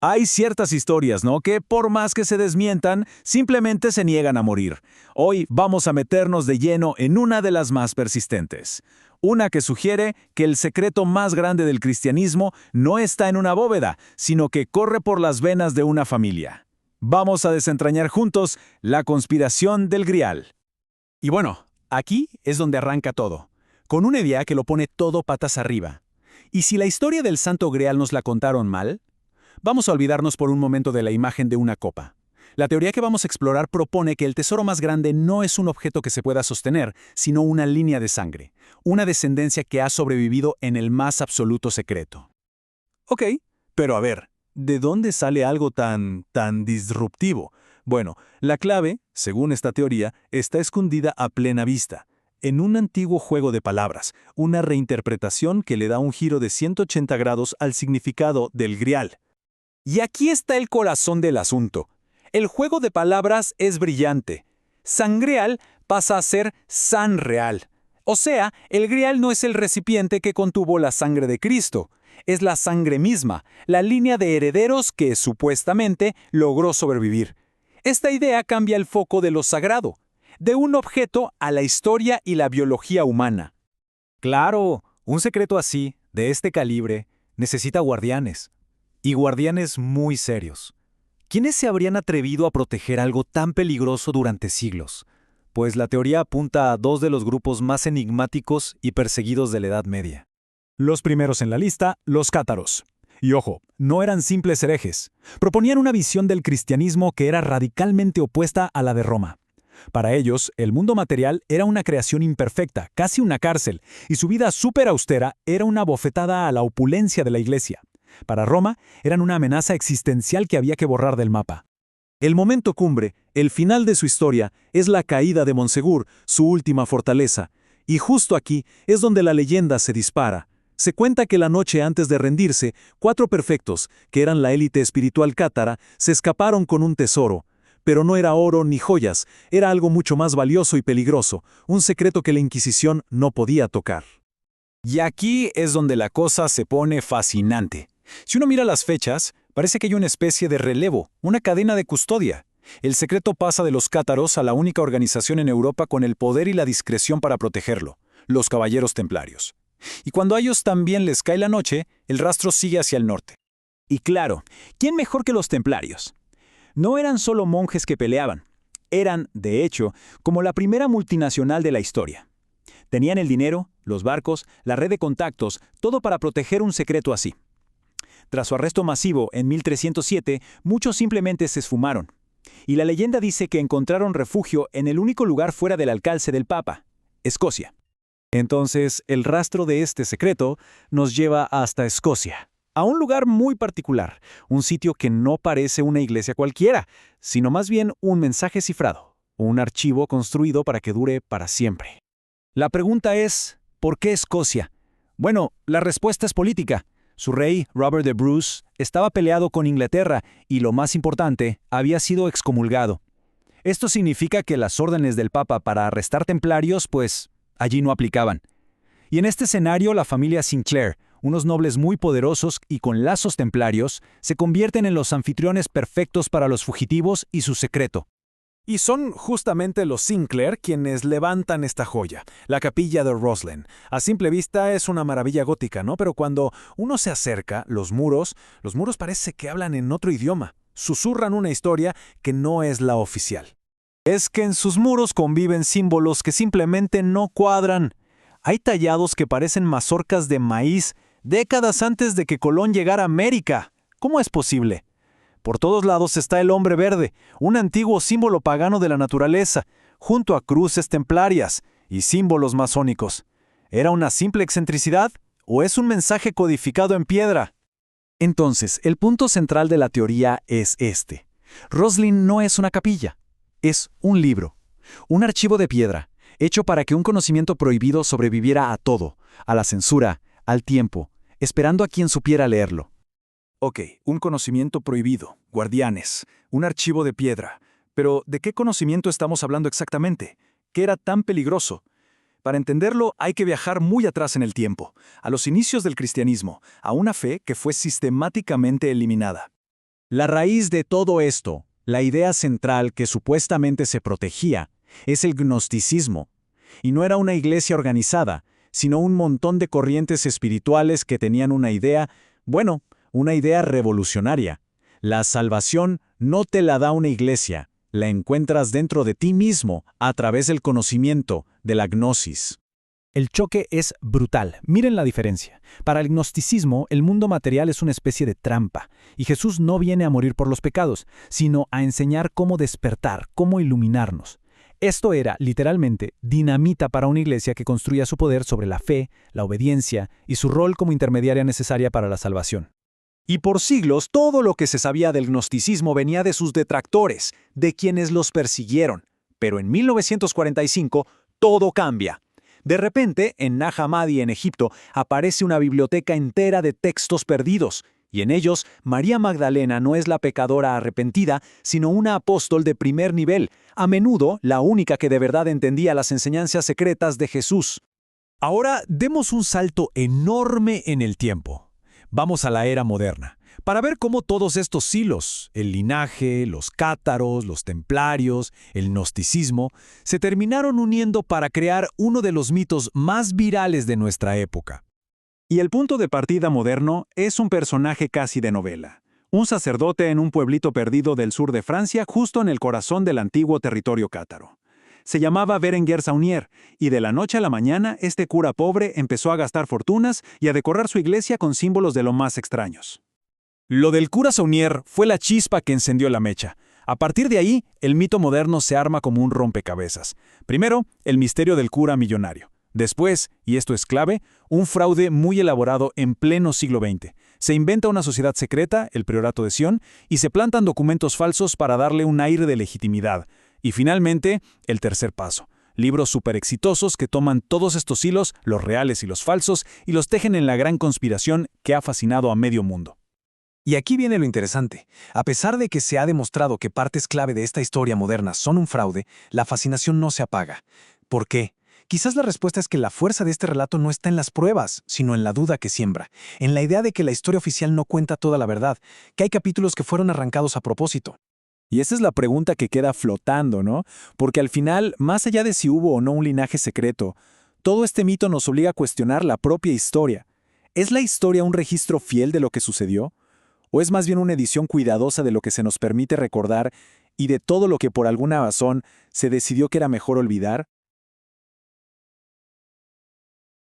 Hay ciertas historias, ¿no?, que por más que se desmientan, simplemente se niegan a morir. Hoy vamos a meternos de lleno en una de las más persistentes. Una que sugiere que el secreto más grande del cristianismo no está en una bóveda, sino que corre por las venas de una familia. Vamos a desentrañar juntos la conspiración del Grial. Y bueno, aquí es donde arranca todo, con una idea que lo pone todo patas arriba. ¿Y si la historia del Santo Grial nos la contaron mal? Vamos a olvidarnos por un momento de la imagen de una copa. La teoría que vamos a explorar propone que el tesoro más grande no es un objeto que se pueda sostener, sino una línea de sangre, una descendencia que ha sobrevivido en el más absoluto secreto. Ok, pero a ver, ¿de dónde sale algo tan disruptivo? Bueno, la clave, según esta teoría, está escondida a plena vista, en un antiguo juego de palabras, una reinterpretación que le da un giro de 180 grados al significado del Grial. Y aquí está el corazón del asunto. El juego de palabras es brillante. Sangreal pasa a ser sanreal. O sea, el Grial no es el recipiente que contuvo la sangre de Cristo. Es la sangre misma, la línea de herederos que, supuestamente, logró sobrevivir. Esta idea cambia el foco de lo sagrado, de un objeto a la historia y la biología humana. Claro, un secreto así, de este calibre, necesita guardianes. Y guardianes muy serios. ¿Quiénes se habrían atrevido a proteger algo tan peligroso durante siglos? Pues la teoría apunta a dos de los grupos más enigmáticos y perseguidos de la Edad Media. Los primeros en la lista, los cátaros. Y ojo, no eran simples herejes. Proponían una visión del cristianismo que era radicalmente opuesta a la de Roma. Para ellos, el mundo material era una creación imperfecta, casi una cárcel, y su vida súper austera era una bofetada a la opulencia de la Iglesia. Para Roma, eran una amenaza existencial que había que borrar del mapa. El momento cumbre, el final de su historia, es la caída de Monsegur, su última fortaleza. Y justo aquí es donde la leyenda se dispara. Se cuenta que la noche antes de rendirse, 4 perfectos, que eran la élite espiritual cátara, se escaparon con un tesoro. Pero no era oro ni joyas, era algo mucho más valioso y peligroso, un secreto que la Inquisición no podía tocar. Y aquí es donde la cosa se pone fascinante. Si uno mira las fechas, parece que hay una especie de relevo, una cadena de custodia. El secreto pasa de los cátaros a la única organización en Europa con el poder y la discreción para protegerlo, los Caballeros Templarios. Y cuando a ellos también les cae la noche, el rastro sigue hacia el norte. Y claro, ¿quién mejor que los templarios? No eran solo monjes que peleaban. Eran, de hecho, como la primera multinacional de la historia. Tenían el dinero, los barcos, la red de contactos, todo para proteger un secreto así. Tras su arresto masivo en 1307, muchos simplemente se esfumaron. Y la leyenda dice que encontraron refugio en el único lugar fuera del alcance del Papa, Escocia. Entonces, el rastro de este secreto nos lleva hasta Escocia, a un lugar muy particular, un sitio que no parece una iglesia cualquiera, sino más bien un mensaje cifrado, un archivo construido para que dure para siempre. La pregunta es, ¿por qué Escocia? Bueno, la respuesta es política. Su rey, Robert de Bruce, estaba peleado con Inglaterra y, lo más importante, había sido excomulgado. Esto significa que las órdenes del Papa para arrestar templarios, pues, allí no aplicaban. Y en este escenario, la familia Sinclair, unos nobles muy poderosos y con lazos templarios, se convierten en los anfitriones perfectos para los fugitivos y su secreto. Y son justamente los Sinclair quienes levantan esta joya, la capilla de Rosslyn. A simple vista es una maravilla gótica, ¿no? Pero cuando uno se acerca, los muros parece que hablan en otro idioma. Susurran una historia que no es la oficial. Es que en sus muros conviven símbolos que simplemente no cuadran. Hay tallados que parecen mazorcas de maíz décadas antes de que Colón llegara a América. ¿Cómo es posible? Por todos lados está el hombre verde, un antiguo símbolo pagano de la naturaleza, junto a cruces templarias y símbolos masónicos. ¿Era una simple excentricidad o es un mensaje codificado en piedra? Entonces, el punto central de la teoría es este. Rosslyn no es una capilla, es un libro, un archivo de piedra, hecho para que un conocimiento prohibido sobreviviera a todo, a la censura, al tiempo, esperando a quien supiera leerlo. Ok, un conocimiento prohibido, guardianes, un archivo de piedra. Pero, ¿de qué conocimiento estamos hablando exactamente? ¿Qué era tan peligroso? Para entenderlo, hay que viajar muy atrás en el tiempo, a los inicios del cristianismo, a una fe que fue sistemáticamente eliminada. La raíz de todo esto, la idea central que supuestamente se protegía, es el gnosticismo. Y no era una iglesia organizada, sino un montón de corrientes espirituales que tenían una idea, bueno, una idea revolucionaria. La salvación no te la da una iglesia, la encuentras dentro de ti mismo a través del conocimiento, de la gnosis. El choque es brutal. Miren la diferencia. Para el gnosticismo, el mundo material es una especie de trampa, y Jesús no viene a morir por los pecados, sino a enseñar cómo despertar, cómo iluminarnos. Esto era, literalmente, dinamita para una iglesia que construía su poder sobre la fe, la obediencia y su rol como intermediaria necesaria para la salvación. Y por siglos todo lo que se sabía del gnosticismo venía de sus detractores, de quienes los persiguieron. Pero en 1945 todo cambia. De repente, en Nag Hammadi, en Egipto, aparece una biblioteca entera de textos perdidos, y en ellos María Magdalena no es la pecadora arrepentida, sino una apóstol de primer nivel, a menudo la única que de verdad entendía las enseñanzas secretas de Jesús. Ahora demos un salto enorme en el tiempo. Vamos a la era moderna, para ver cómo todos estos hilos, el linaje, los cátaros, los templarios, el gnosticismo, se terminaron uniendo para crear uno de los mitos más virales de nuestra época. Y el punto de partida moderno es un personaje casi de novela. Un sacerdote en un pueblito perdido del sur de Francia, justo en el corazón del antiguo territorio cátaro. Se llamaba Berenguer Saunier, y de la noche a la mañana este cura pobre empezó a gastar fortunas y a decorar su iglesia con símbolos de lo más extraños. Lo del cura Saunier fue la chispa que encendió la mecha. A partir de ahí, el mito moderno se arma como un rompecabezas. Primero, el misterio del cura millonario. Después, y esto es clave, un fraude muy elaborado en pleno siglo XX. Se inventa una sociedad secreta, el Priorato de Sion, y se plantan documentos falsos para darle un aire de legitimidad. Y finalmente, el tercer paso. Libros súper exitosos que toman todos estos hilos, los reales y los falsos, y los tejen en la gran conspiración que ha fascinado a medio mundo. Y aquí viene lo interesante. A pesar de que se ha demostrado que partes clave de esta historia moderna son un fraude, la fascinación no se apaga. ¿Por qué? Quizás la respuesta es que la fuerza de este relato no está en las pruebas, sino en la duda que siembra, en la idea de que la historia oficial no cuenta toda la verdad, que hay capítulos que fueron arrancados a propósito. Y esa es la pregunta que queda flotando, ¿no? Porque al final, más allá de si hubo o no un linaje secreto, todo este mito nos obliga a cuestionar la propia historia. ¿Es la historia un registro fiel de lo que sucedió? ¿O es más bien una edición cuidadosa de lo que se nos permite recordar y de todo lo que por alguna razón se decidió que era mejor olvidar?